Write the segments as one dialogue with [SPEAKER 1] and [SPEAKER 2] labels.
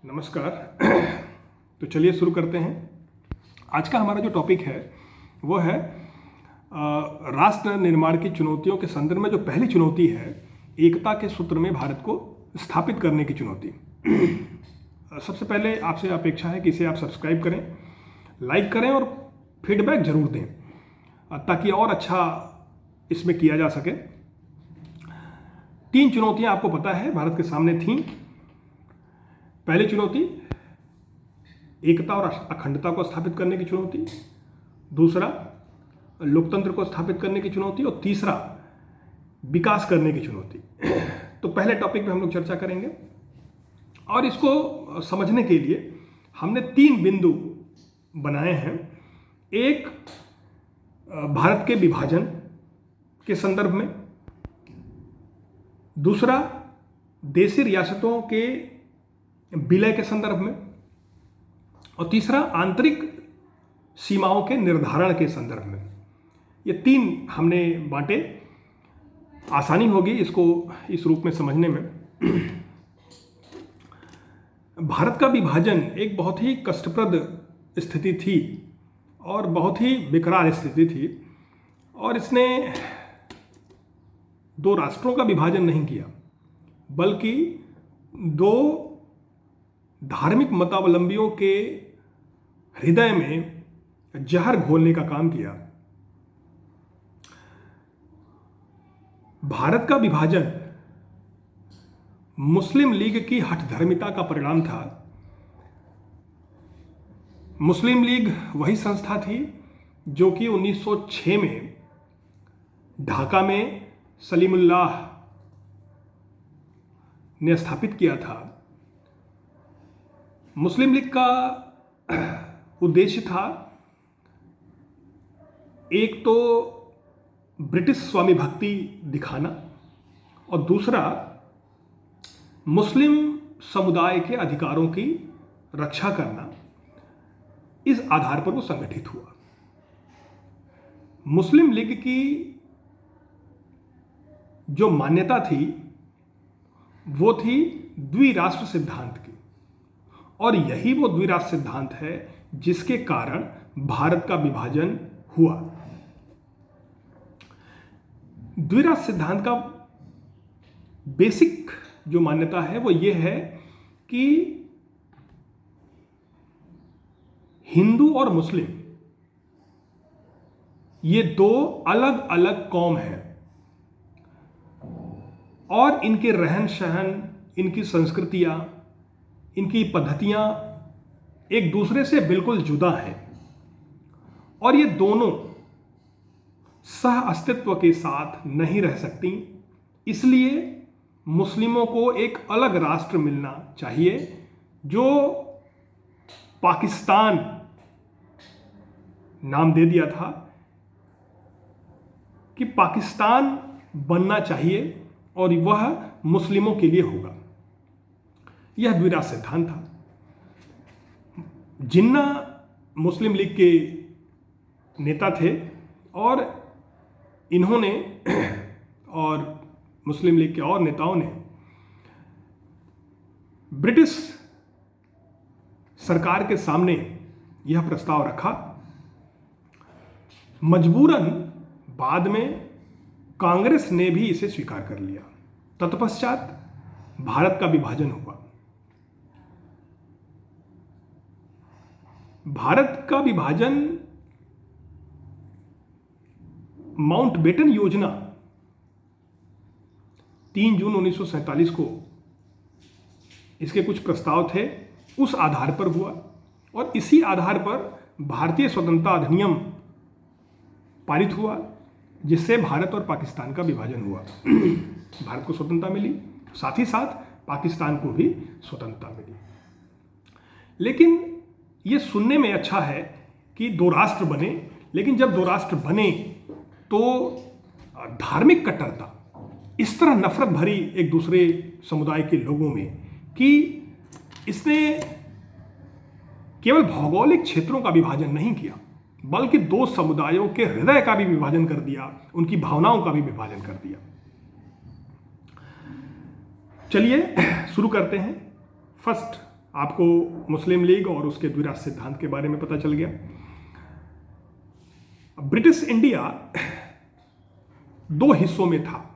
[SPEAKER 1] नमस्कार। तो चलिए शुरू करते हैं। आज का हमारा जो टॉपिक है वो है राष्ट्र निर्माण की चुनौतियों के संदर्भ में जो पहली चुनौती है, एकता के सूत्र में भारत को स्थापित करने की चुनौती। सबसे पहले आपसे अपेक्षा है कि इसे आप सब्सक्राइब करें, लाइक करें और फीडबैक जरूर दें ताकि और अच्छा इसमें किया जा सके। 3 चुनौतियां आपको पता है भारत के सामने थीं। पहली चुनौती एकता और अखंडता को स्थापित करने की चुनौती, दूसरा लोकतंत्र को स्थापित करने की चुनौती और तीसरा विकास करने की चुनौती। तो पहले टॉपिक पे हम लोग चर्चा करेंगे और इसको समझने के लिए हमने 3 बिंदु बनाए हैं। एक भारत के विभाजन के संदर्भ में, दूसरा देशी रियासतों के विलय के संदर्भ में और तीसरा आंतरिक सीमाओं के निर्धारण के संदर्भ में। ये 3 हमने बांटे, आसानी होगी इसको इस रूप में समझने में। भारत का विभाजन एक बहुत ही कष्टप्रद स्थिति थी और बहुत ही बेकरार स्थिति थी और इसने 2 राष्ट्रों का विभाजन नहीं किया बल्कि 2 धार्मिक मतावलंबियों के हृदय में जहर घोलने का काम किया। भारत का विभाजन मुस्लिम लीग की हठधर्मिता का परिणाम था। मुस्लिम लीग वही संस्था थी जो कि 1906 में ढाका में सलीमुल्लाह ने स्थापित किया था। मुस्लिम लीग का उद्देश्य था एक तो ब्रिटिश स्वामी भक्ति दिखाना और दूसरा मुस्लिम समुदाय के अधिकारों की रक्षा करना। इस आधार पर वो संगठित हुआ। मुस्लिम लीग की जो मान्यता थी वो थी द्विराष्ट्र सिद्धांत की और यही वो द्विराष्ट्र सिद्धांत है जिसके कारण भारत का विभाजन हुआ। द्विराष्ट्र सिद्धांत का बेसिक जो मान्यता है वो ये है कि हिंदू और मुस्लिम ये 2 अलग अलग कौम हैं और इनके रहन सहन, इनकी संस्कृतियां, इनकी पद्धतियां एक दूसरे से बिल्कुल जुदा हैं और ये दोनों सह अस्तित्व के साथ नहीं रह सकती। इसलिए मुस्लिमों को एक अलग राष्ट्र मिलना चाहिए जो पाकिस्तान नाम दे दिया था कि पाकिस्तान बनना चाहिए और वह मुस्लिमों के लिए होगा। यह द्विराष्ट्र सिद्धांत था। जिन्ना मुस्लिम लीग के नेता थे और इन्होंने और मुस्लिम लीग के और नेताओं ने ब्रिटिश सरकार के सामने यह प्रस्ताव रखा। मजबूरन बाद में कांग्रेस ने भी इसे स्वीकार कर लिया। तत्पश्चात भारत का विभाजन हुआ। भारत का विभाजन माउंटबेटन योजना 3 जून 1947 को इसके कुछ प्रस्ताव थे, उस आधार पर हुआ और इसी आधार पर भारतीय स्वतंत्रता अधिनियम पारित हुआ जिससे भारत और पाकिस्तान का विभाजन हुआ। भारत को स्वतंत्रता मिली, साथ ही साथ पाकिस्तान को भी स्वतंत्रता मिली। लेकिन ये सुनने में अच्छा है कि 2 राष्ट्र बने, लेकिन जब 2 राष्ट्र बने तो धार्मिक कट्टरता, इस तरह नफरत भरी एक दूसरे समुदाय के लोगों में कि इसने केवल भौगोलिक क्षेत्रों का विभाजन नहीं किया बल्कि 2 समुदायों के हृदय का भी विभाजन कर दिया, उनकी भावनाओं का भी विभाजन कर दिया। चलिए शुरू करते हैं। फर्स्ट आपको मुस्लिम लीग और उसके द्विराष्ट्र सिद्धांत के बारे में पता चल गया। ब्रिटिश इंडिया दो हिस्सों में था।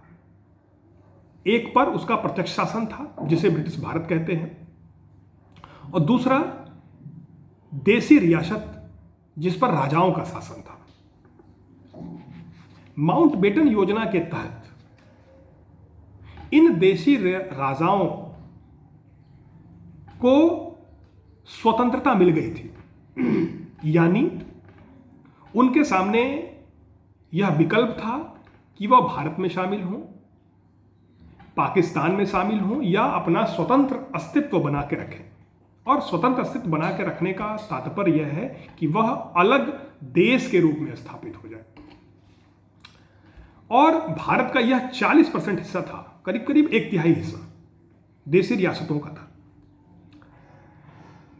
[SPEAKER 1] एक पर उसका प्रत्यक्ष शासन था जिसे ब्रिटिश भारत कहते हैं, और दूसरा देसी रियासत जिस पर राजाओं का शासन था। माउंटबेटन योजना के तहत इन देशी राजाओं को स्वतंत्रता मिल गई थी, यानी उनके सामने यह विकल्प था कि वह भारत में शामिल हों, पाकिस्तान में शामिल हों, या अपना स्वतंत्र अस्तित्व बना के रखें। और स्वतंत्र अस्तित्व बना के रखने का तात्पर्य यह है कि वह अलग देश के रूप में स्थापित हो जाए। और भारत का यह 40% हिस्सा था, करीब करीब 1/3 हिस्सा देशी रियासतों का था।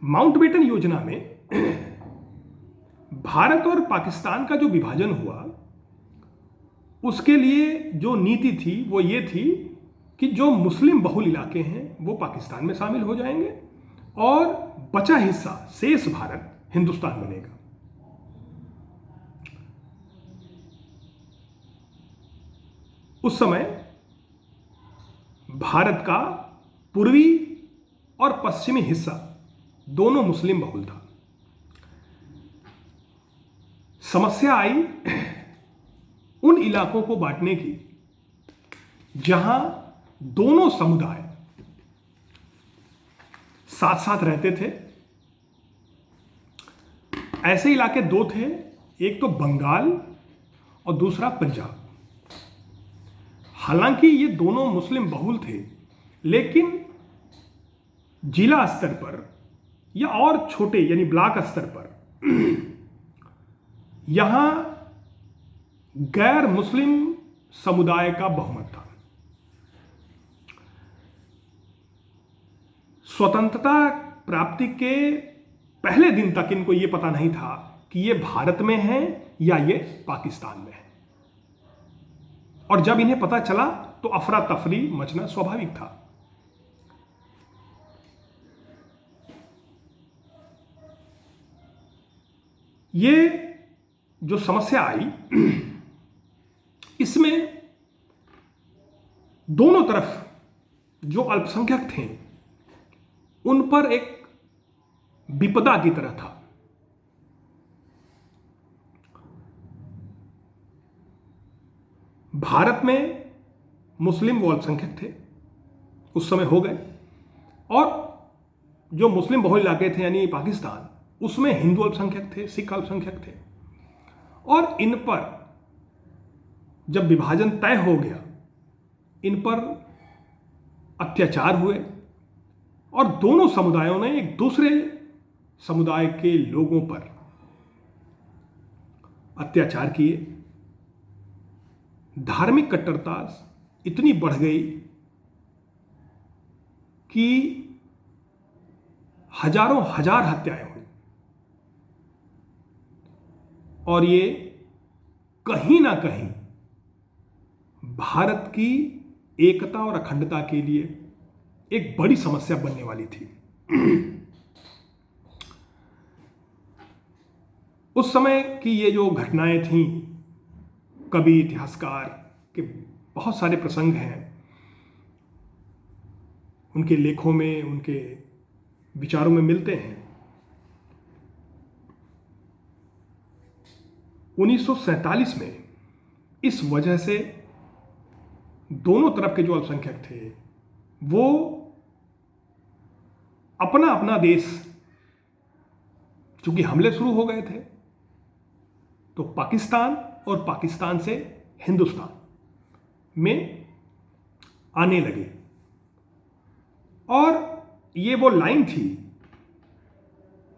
[SPEAKER 1] माउंटबेटन योजना में भारत और पाकिस्तान का जो विभाजन हुआ, उसके लिए जो नीति थी वो ये थी कि जो मुस्लिम बहुल इलाके हैं वो पाकिस्तान में शामिल हो जाएंगे और बचा हिस्सा, शेष भारत, हिंदुस्तान बनेगा। उस समय भारत का पूर्वी और पश्चिमी हिस्सा दोनों मुस्लिम बहुल था। समस्या आई उन इलाकों को बांटने की जहां दोनों समुदाय साथ साथ रहते थे। ऐसे इलाके दो थे, एक तो बंगाल और दूसरा पंजाब। हालांकि ये दोनों मुस्लिम बहुल थे, लेकिन जिला स्तर पर या और छोटे यानी ब्लॉक स्तर पर यहां गैर मुस्लिम समुदाय का बहुमत था। स्वतंत्रता प्राप्ति के पहले दिन तक इनको यह पता नहीं था कि ये भारत में है या ये पाकिस्तान में है, और जब इन्हें पता चला तो अफरा तफरी मचना स्वाभाविक था। ये जो समस्या आई, इसमें दोनों तरफ जो अल्पसंख्यक थे उन पर एक विपदा की तरह था। भारत में मुस्लिम वो अल्पसंख्यक थे, उस समय हो गए, और जो मुस्लिम बहुल इलाके थे यानी पाकिस्तान, उसमें हिंदू अल्पसंख्यक थे, सिख अल्पसंख्यक थे। और इन पर जब विभाजन तय हो गया, इन पर अत्याचार हुए और दोनों समुदायों ने एक दूसरे समुदाय के लोगों पर अत्याचार किए। धार्मिक कट्टरता इतनी बढ़ गई कि हजारों हजार हत्याएं हुई, और ये कहीं ना कहीं भारत की एकता और अखंडता के लिए एक बड़ी समस्या बनने वाली थी। उस समय की ये जो घटनाएं थीं, कवि इतिहासकार के बहुत सारे प्रसंग हैं, उनके लेखों में, उनके विचारों में मिलते हैं। 1947 में इस वजह से दोनों तरफ के जो अल्पसंख्यक थे वो अपना अपना देश, चूंकि हमले शुरू हो गए थे, तो पाकिस्तान और पाकिस्तान से हिंदुस्तान में आने लगे। और ये वो लाइन थी,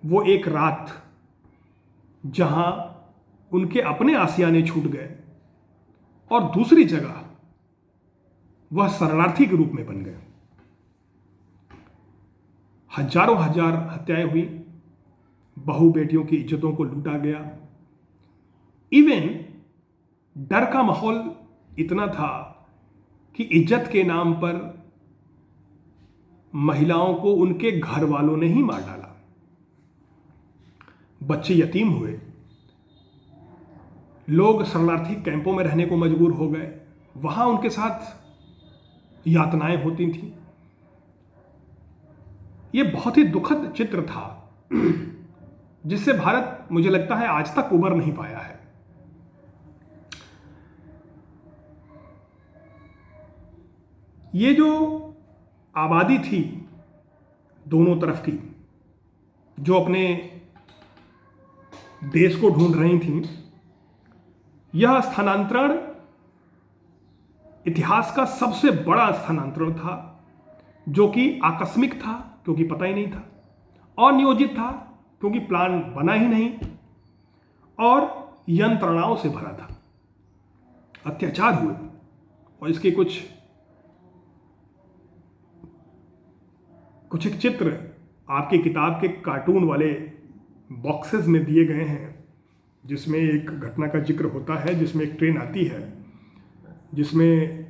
[SPEAKER 1] वो एक रात जहां उनके अपने आशियाने छूट गए और दूसरी जगह वह शरणार्थी के रूप में बन गए। हजारों हजार हत्याएं हुई, बहू बेटियों की इज्जतों को लूटा गया। इवन डर का माहौल इतना था कि इज्जत के नाम पर महिलाओं को उनके घर वालों ने ही मार डाला, बच्चे यतीम हुए, लोग शरणार्थी कैंपों में रहने को मजबूर हो गए, वहां उनके साथ यातनाएं होती थीं। यह बहुत ही दुखद चित्र था जिससे भारत, मुझे लगता है, आज तक उबर नहीं पाया है। ये जो आबादी थी दोनों तरफ की, जो अपने देश को ढूंढ रही थी, यह स्थानांतरण इतिहास का सबसे बड़ा स्थानांतरण था, जो कि आकस्मिक था क्योंकि पता ही नहीं था, अनियोजित था क्योंकि प्लान बना ही नहीं, और यंत्रणाओं से भरा था। अत्याचार हुए और इसके कुछ एक चित्र आपकी किताब के कार्टून वाले बॉक्सेस में दिए गए हैं, जिसमें एक घटना का जिक्र होता है, जिसमें एक ट्रेन आती है जिसमें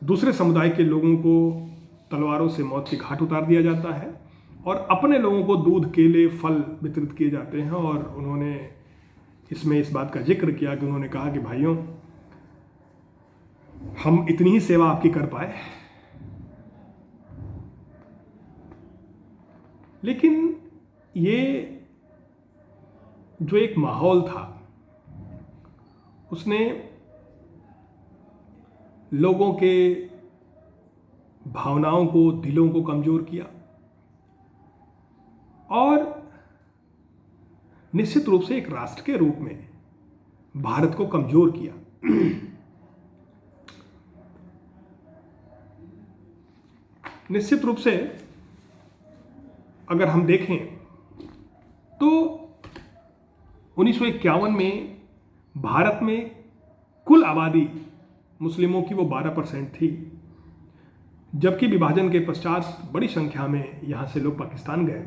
[SPEAKER 1] दूसरे समुदाय के लोगों को तलवारों से मौत के घाट उतार दिया जाता है और अपने लोगों को दूध, केले, फल वितरित किए जाते हैं। और उन्होंने इसमें इस बात का जिक्र किया कि उन्होंने कहा कि भाइयों, हम इतनी ही सेवा आपकी कर पाए, लेकिन ये जो एक माहौल था उसने लोगों के भावनाओं को, दिलों को कमजोर किया और निश्चित रूप से एक राष्ट्र के रूप में भारत को कमजोर किया। निश्चित रूप से अगर हम देखें तो 1951 में भारत में कुल आबादी मुस्लिमों की वो 12% थी, जबकि विभाजन के पश्चात बड़ी संख्या में यहां से लोग पाकिस्तान गए।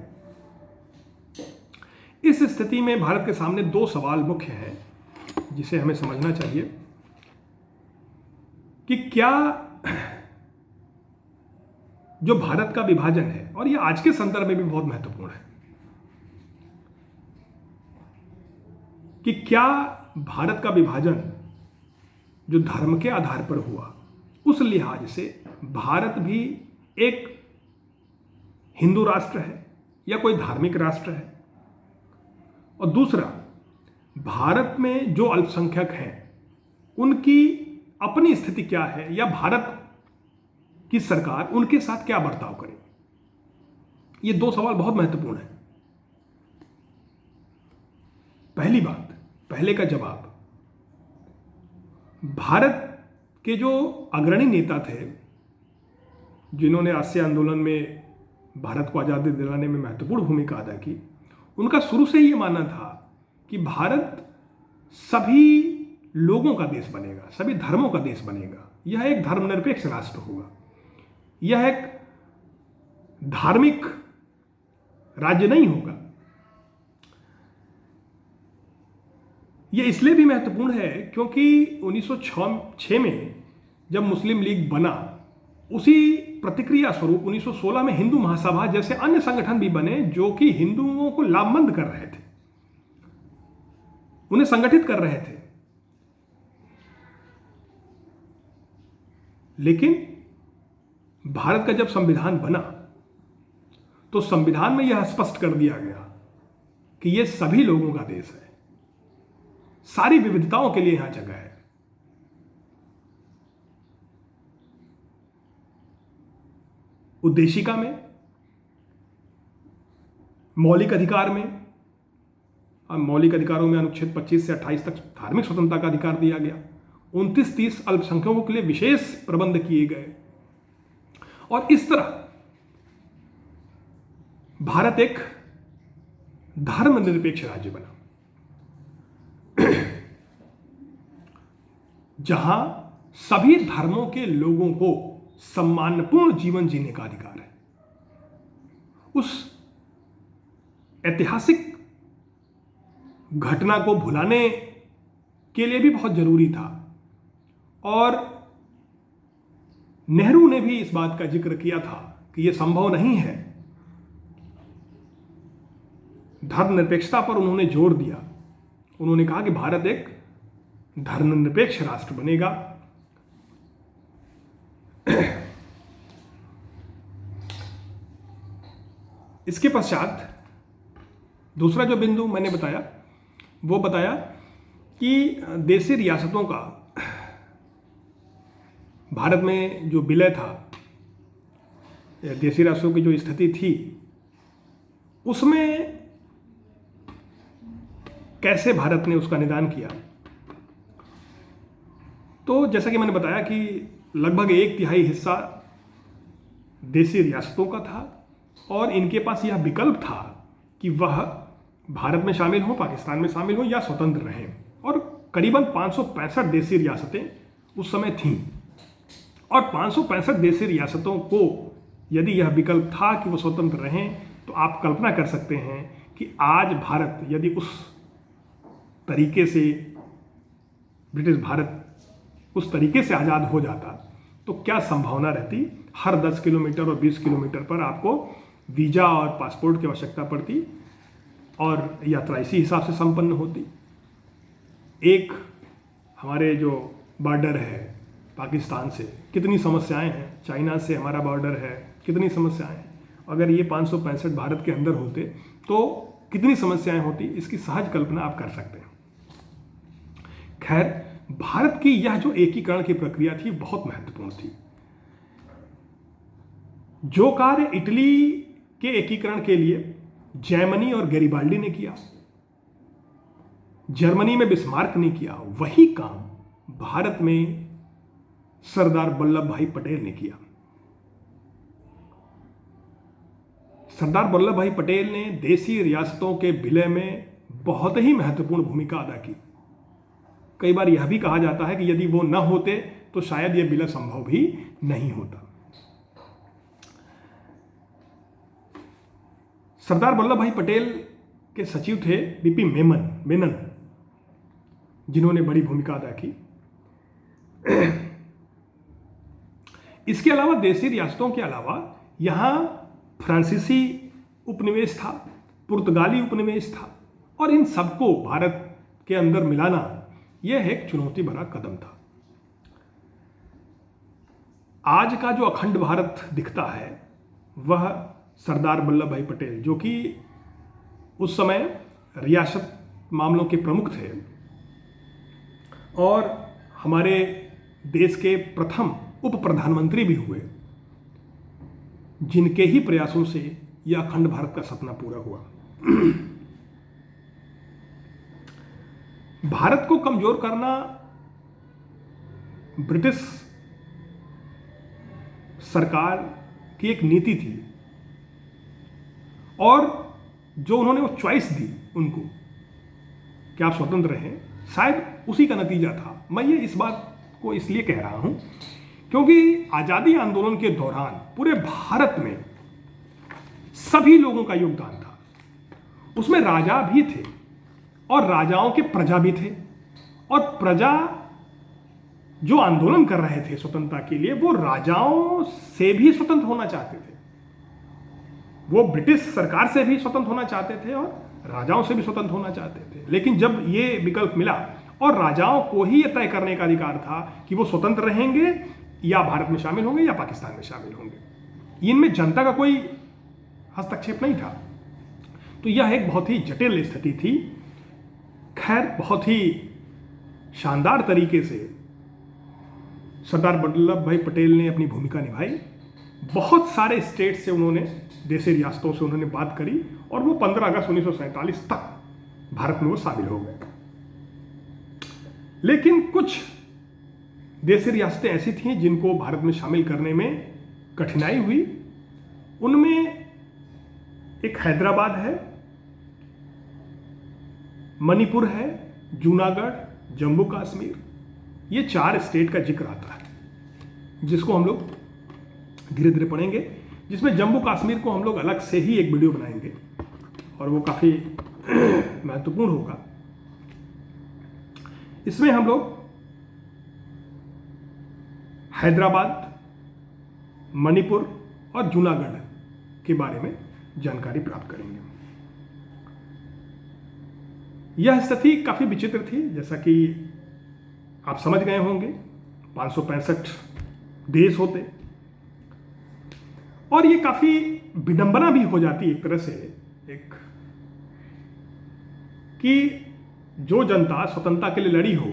[SPEAKER 1] इस स्थिति में भारत के सामने दो सवाल मुख्य हैं जिसे हमें समझना चाहिए कि क्या जो भारत का विभाजन है, और यह आज के संदर्भ में भी बहुत महत्वपूर्ण है, कि क्या भारत का विभाजन जो धर्म के आधार पर हुआ, उस लिहाज से भारत भी एक हिंदू राष्ट्र है या कोई धार्मिक राष्ट्र है? और दूसरा, भारत में जो अल्पसंख्यक हैं उनकी अपनी स्थिति क्या है, या भारत की सरकार उनके साथ क्या बर्ताव करे? ये दो सवाल बहुत महत्वपूर्ण हैं। पहली बात, पहले का जवाब, भारत के जो अग्रणी नेता थे जिन्होंने आस्थे आंदोलन में भारत को आज़ादी दिलाने में महत्वपूर्ण भूमिका अदा की, उनका शुरू से ही ये मानना था कि भारत सभी लोगों का देश बनेगा, सभी धर्मों का देश बनेगा, यह एक धर्मनिरपेक्ष राष्ट्र होगा, यह एक धार्मिक राज्य नहीं होगा। यह इसलिए भी महत्वपूर्ण है क्योंकि 1906 में जब मुस्लिम लीग बना, उसी प्रतिक्रिया स्वरूप 1916 में हिंदू महासभा जैसे अन्य संगठन भी बने जो कि हिंदुओं को लामबंद कर रहे थे, उन्हें संगठित कर रहे थे। लेकिन भारत का जब संविधान बना तो संविधान में यह स्पष्ट कर दिया गया कि यह सभी लोगों का देश है, सारी विविधताओं के लिए यहां जगह है। उद्देशिका में, मौलिक अधिकार में, मौलिक अधिकारों में अनुच्छेद 25 से 28 तक धार्मिक स्वतंत्रता का अधिकार दिया गया। 29-30 अल्पसंख्यकों के लिए विशेष प्रबंध किए गए और इस तरह भारत एक धर्मनिरपेक्ष राज्य बना जहां सभी धर्मों के लोगों को सम्मानपूर्ण जीवन जीने का अधिकार है। उस ऐतिहासिक घटना को भुलाने के लिए भी बहुत जरूरी था और नेहरू ने भी इस बात का जिक्र किया था कि यह संभव नहीं है। धर्मनिरपेक्षता पर उन्होंने जोर दिया। उन्होंने कहा कि भारत एक धर्मनिरपेक्ष राष्ट्र बनेगा। इसके पश्चात दूसरा जो बिंदु मैंने बताया वो बताया कि देशी रियासतों का भारत में जो विलय था, देशी रियासतों की जो स्थिति थी, उसमें कैसे भारत ने उसका निदान किया। तो जैसा कि मैंने बताया कि लगभग 1/3 हिस्सा देशी रियासतों का था और इनके पास यह विकल्प था कि वह भारत में शामिल हो, पाकिस्तान में शामिल हो या स्वतंत्र रहें। और करीबन 565 देशी रियासतें उस समय थीं और 565 देशी रियासतों को यदि यह विकल्प था कि वो स्वतंत्र रहें, तो आप कल्पना कर सकते हैं कि आज भारत यदि उस तरीके से, ब्रिटिश भारत उस तरीके से आज़ाद हो जाता तो क्या संभावना रहती। हर 10 किलोमीटर और 20 किलोमीटर पर आपको वीज़ा और पासपोर्ट की आवश्यकता पड़ती और यात्रा इसी हिसाब से संपन्न होती। एक हमारे जो बॉर्डर है पाकिस्तान से, कितनी समस्याएं हैं, चाइना से हमारा बॉर्डर है, कितनी समस्याएं हैं। अगर ये 565 भारत के अंदर होते तो कितनी समस्याएं होती, इसकी सहज कल्पना आप कर सकते हैं। खैर, भारत की यह जो एकीकरण की प्रक्रिया थी बहुत महत्वपूर्ण थी। जो कार्य इटली के एकीकरण के लिए जर्मनी और गैरिबाल्डी ने किया, जर्मनी में बिस्मार्क ने किया, वही काम भारत में सरदार वल्लभ भाई पटेल ने किया। सरदार वल्लभ भाई पटेल ने देशी रियासतों के विलय में बहुत ही महत्वपूर्ण भूमिका अदा की। कई बार यह भी कहा जाता है कि यदि वो न होते तो शायद यह विलय संभव भी नहीं होता। सरदार वल्लभ भाई पटेल के सचिव थे बीपी मेनन, जिन्होंने बड़ी भूमिका अदा की। इसके अलावा देशी रियासतों के अलावा यहाँ फ्रांसीसी उपनिवेश था, पुर्तगाली उपनिवेश था और इन सबको भारत के अंदर मिलाना यह एक चुनौती भरा कदम था। आज का जो अखंड भारत दिखता है वह सरदार वल्लभ भाई पटेल, जो कि उस समय रियासत मामलों के प्रमुख थे और हमारे देश के प्रथम उप प्रधानमंत्री भी हुए, जिनके ही प्रयासों से यह अखंड भारत का सपना पूरा हुआ। भारत को कमजोर करना ब्रिटिश सरकार की एक नीति थी और जो उन्होंने वो चॉइस दी उनको कि आप स्वतंत्र रहें, शायद उसी का नतीजा था। मैं ये इस बात को इसलिए कह रहा हूं क्योंकि आज़ादी आंदोलन के दौरान पूरे भारत में सभी लोगों का योगदान था। उसमें राजा भी थे और राजाओं के प्रजा भी थे और प्रजा जो आंदोलन कर रहे थे स्वतंत्रता के लिए, वो राजाओं से भी स्वतंत्र होना चाहते थे, वो ब्रिटिश सरकार से भी स्वतंत्र होना चाहते थे और राजाओं से भी स्वतंत्र होना चाहते थे। लेकिन जब ये विकल्प मिला और राजाओं को ही यह तय करने का अधिकार था कि वो स्वतंत्र रहेंगे या भारत में शामिल होंगे या पाकिस्तान में शामिल होंगे, इनमें जनता का कोई हस्तक्षेप नहीं था। तो यह एक बहुत ही जटिल स्थिति थी। खैर, बहुत ही शानदार तरीके से सरदार वल्लभ भाई पटेल ने अपनी भूमिका निभाई। बहुत सारे स्टेट से उन्होंने, देशी रियासतों से उन्होंने बात करी और वो 15 अगस्त 1947 तक भारत में वो शामिल हो गए। लेकिन कुछ देशी रियासतें ऐसी थीं जिनको भारत में शामिल करने में कठिनाई हुई। उनमें एक हैदराबाद है, मणिपुर है, जूनागढ़, जम्मू कश्मीर, ये 4 स्टेट का जिक्र आता है, जिसको हम लोग धीरे धीरे पढ़ेंगे, जिसमें जम्मू कश्मीर को हम लोग अलग से ही एक वीडियो बनाएंगे और वो काफ़ी महत्वपूर्ण होगा। इसमें हम लोग हैदराबाद, मणिपुर और जूनागढ़ के बारे में जानकारी प्राप्त करेंगे। यह स्थिति काफ़ी विचित्र थी, जैसा कि आप समझ गए होंगे। 565 देश होते और ये काफ़ी विडंबना भी हो जाती एक तरह से, एक कि जो जनता स्वतंत्रता के लिए लड़ी हो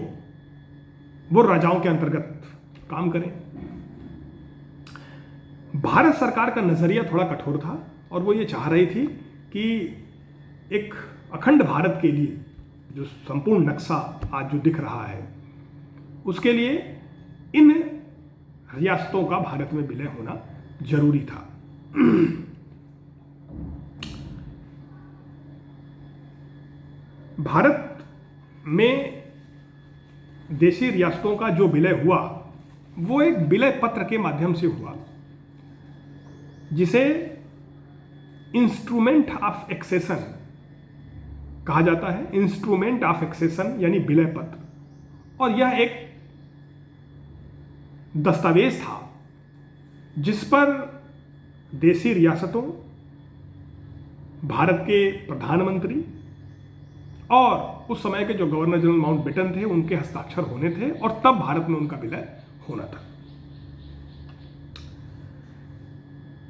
[SPEAKER 1] वो राजाओं के अंतर्गत काम करे। भारत सरकार का नजरिया थोड़ा कठोर था और वो ये चाह रही थी कि एक अखंड भारत के लिए जो संपूर्ण नक्शा आज जो दिख रहा है उसके लिए इन रियासतों का भारत में विलय होना जरूरी था। भारत में देशी रियासतों का जो विलय हुआ वो एक विलय पत्र के माध्यम से हुआ, जिसे इंस्ट्रूमेंट ऑफ एक्सेशन कहा जाता है। इंस्ट्रूमेंट ऑफ एक्सेशन यानी विलय पत्र, और यह एक दस्तावेज था जिस पर देशी रियासतों, भारत के प्रधानमंत्री और उस समय के जो गवर्नर जनरल माउंटबेटन थे उनके हस्ताक्षर होने थे और तब भारत में उनका विलय होना था।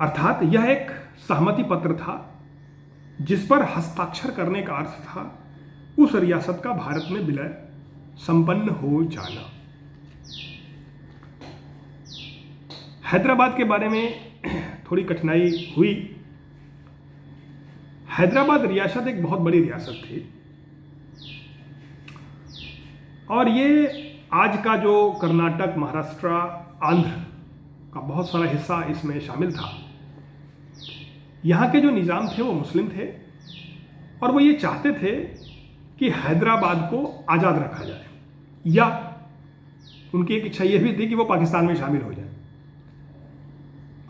[SPEAKER 1] अर्थात यह एक सहमति पत्र था जिस पर हस्ताक्षर करने का अर्थ था उस रियासत का भारत में विलय संपन्न हो जाना। हैदराबाद के बारे में थोड़ी कठिनाई हुई। हैदराबाद रियासत एक बहुत बड़ी रियासत थी और ये आज का जो कर्नाटक, महाराष्ट्र, आंध्र का बहुत सारा हिस्सा इसमें शामिल था। यहाँ के जो निज़ाम थे वो मुस्लिम थे और वो ये चाहते थे कि हैदराबाद को आज़ाद रखा जाए, या उनकी एक इच्छा यह भी थी कि वो पाकिस्तान में शामिल हो जाए।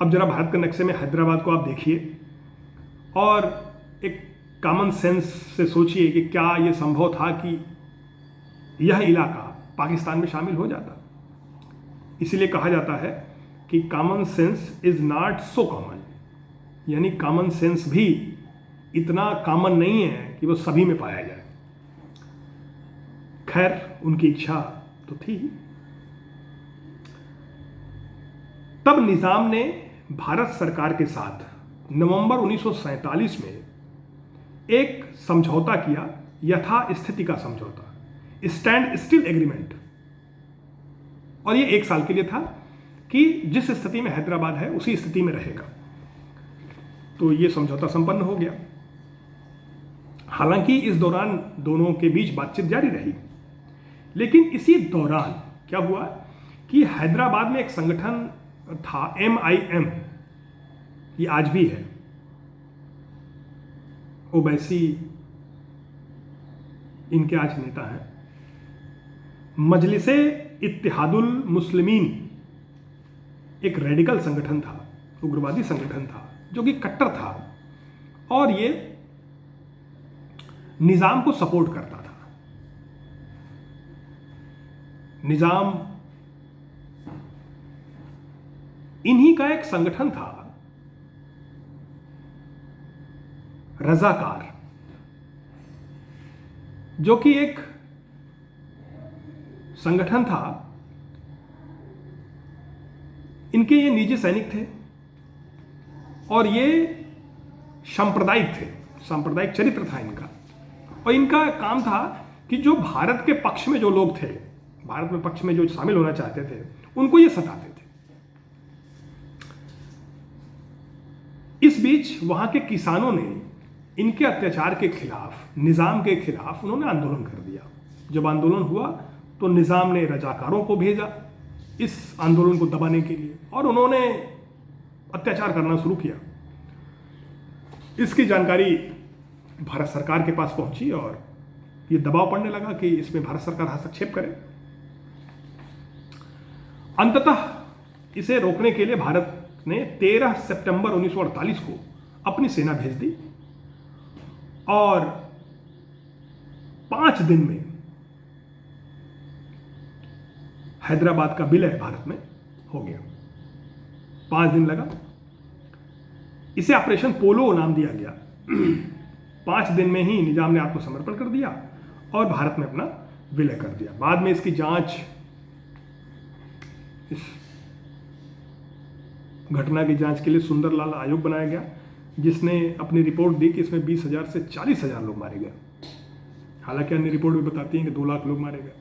[SPEAKER 1] अब जरा भारत के नक्शे में हैदराबाद को आप देखिए और एक कॉमन सेंस से सोचिए कि क्या ये संभव था कि यह इलाका पाकिस्तान में शामिल हो जाता। इसीलिए कहा जाता है कि common sense is not so common, यानी कॉमन सेंस भी इतना कॉमन नहीं है कि वो सभी में पाया जाए। खैर, उनकी इच्छा तो थी। तब निजाम ने भारत सरकार के साथ नवंबर 1947 में एक समझौता किया, यथास्थिति का समझौता, स्टैंड स्टिल एग्रीमेंट, और ये 1 साल के लिए था कि जिस स्थिति में हैदराबाद है उसी स्थिति में रहेगा। तो ये समझौता संपन्न हो गया। हालांकि इस दौरान दोनों के बीच बातचीत जारी रही, लेकिन इसी दौरान क्या हुआ कि हैदराबाद में एक संगठन था MIM, ये आज भी है। ओवैसी इनके आज नेता हैं। मजलिसे इत्तेहादुल मुस्लिमीन एक रेडिकल संगठन था, उग्रवादी संगठन था जो कि कट्टर था और ये निजाम को सपोर्ट करता था। निजाम इन्हीं का एक संगठन था रजाकार, जो कि एक संगठन था। इनके ये निजी सैनिक थे और ये सांप्रदायिक थे, सांप्रदायिक चरित्र था इनका। और इनका काम था कि जो भारत के पक्ष में जो लोग थे, भारत में पक्ष में जो शामिल होना चाहते थे, उनको ये सताते थे। इस बीच वहां के किसानों ने इनके अत्याचार के खिलाफ, निजाम के खिलाफ उन्होंने आंदोलन कर दिया। जब आंदोलन हुआ तो निजाम ने रजाकारों को भेजा इस आंदोलन को दबाने के लिए और उन्होंने अत्याचार करना शुरू किया। इसकी जानकारी भारत सरकार के पास पहुंची और ये दबाव पड़ने लगा कि इसमें भारत सरकार हस्तक्षेप करे। अंततः इसे रोकने के लिए भारत ने 13 सितंबर 1948 को अपनी सेना भेज दी और 5 दिन में हैदराबाद का विलय भारत में हो गया। 5 दिन लगा इसे ऑपरेशन पोलो नाम दिया गया। 5 दिन में ही निजाम ने आत्मसमर्पण कर दिया और भारत में अपना विलय कर दिया। बाद में इसकी जांच, इस घटना की जांच के लिए सुंदरलाल आयोग बनाया गया, जिसने अपनी रिपोर्ट दी कि इसमें 20,000 से 40,000 लोग मारे गए। हालांकि अन्य रिपोर्ट भी बताती हैं कि 2 लाख लोग मारे गए,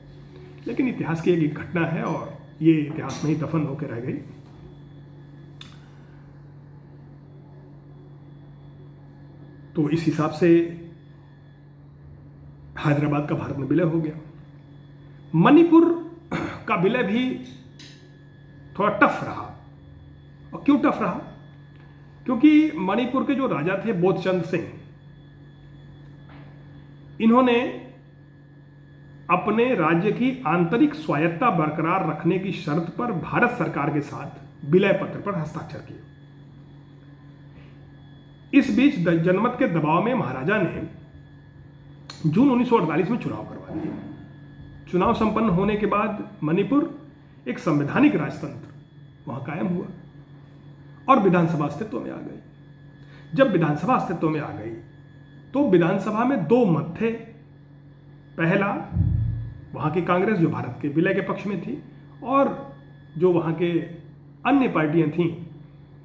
[SPEAKER 1] लेकिन इतिहास की एक घटना है और ये इतिहास में ही दफन होकर रह गई। तो इस हिसाब से हैदराबाद का भारत में विलय हो गया। मणिपुर का विलय भी थोड़ा टफ रहा। और क्यों टफ रहा? क्योंकि मणिपुर के जो राजा थे बोधचंद सिंह, इन्होंने अपने राज्य की आंतरिक स्वायत्तता बरकरार रखने की शर्त पर भारत सरकार के साथ विलय पत्र पर हस्ताक्षर किए। इस बीच जनमत के दबाव में महाराजा ने जून 1948 में चुनाव करवा दिए। चुनाव संपन्न होने के बाद मणिपुर एक संवैधानिक राजतंत्र वहां कायम हुआ और विधानसभा अस्तित्व में आ गई। जब विधानसभा अस्तित्व में आ गई तो विधानसभा में 2 मत थे। पहला, वहां की कांग्रेस जो भारत के विलय के पक्ष में थी, और जो वहां के अन्य पार्टियां थीं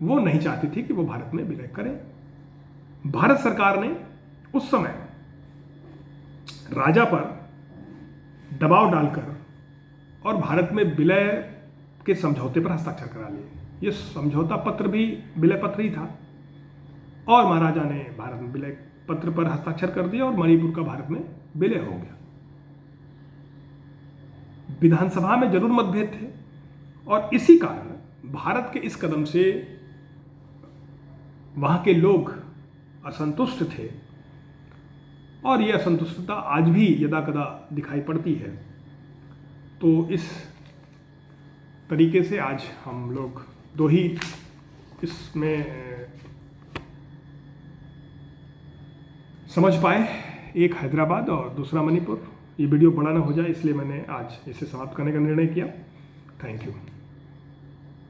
[SPEAKER 1] वो नहीं चाहती थी कि वो भारत में विलय करें। भारत सरकार ने उस समय राजा पर दबाव डालकर और भारत में विलय के समझौते पर हस्ताक्षर करा लिए। ये समझौता पत्र भी विलय पत्र ही था और महाराजा ने भारत में विलय पत्र पर हस्ताक्षर कर दिया और मणिपुर का भारत में विलय हो गया। विधानसभा में जरूर मतभेद थे और इसी कारण भारत के इस कदम से वहां के लोग असंतुष्ट थे और यह असंतुष्टता आज भी यदाकदा दिखाई पड़ती है। तो इस तरीके से आज हम लोग 2 ही इसमें समझ पाए, एक हैदराबाद और दूसरा मणिपुर। ये वीडियो बड़ा ना हो जाए इसलिए मैंने आज इसे समाप्त करने का निर्णय किया। Thank you.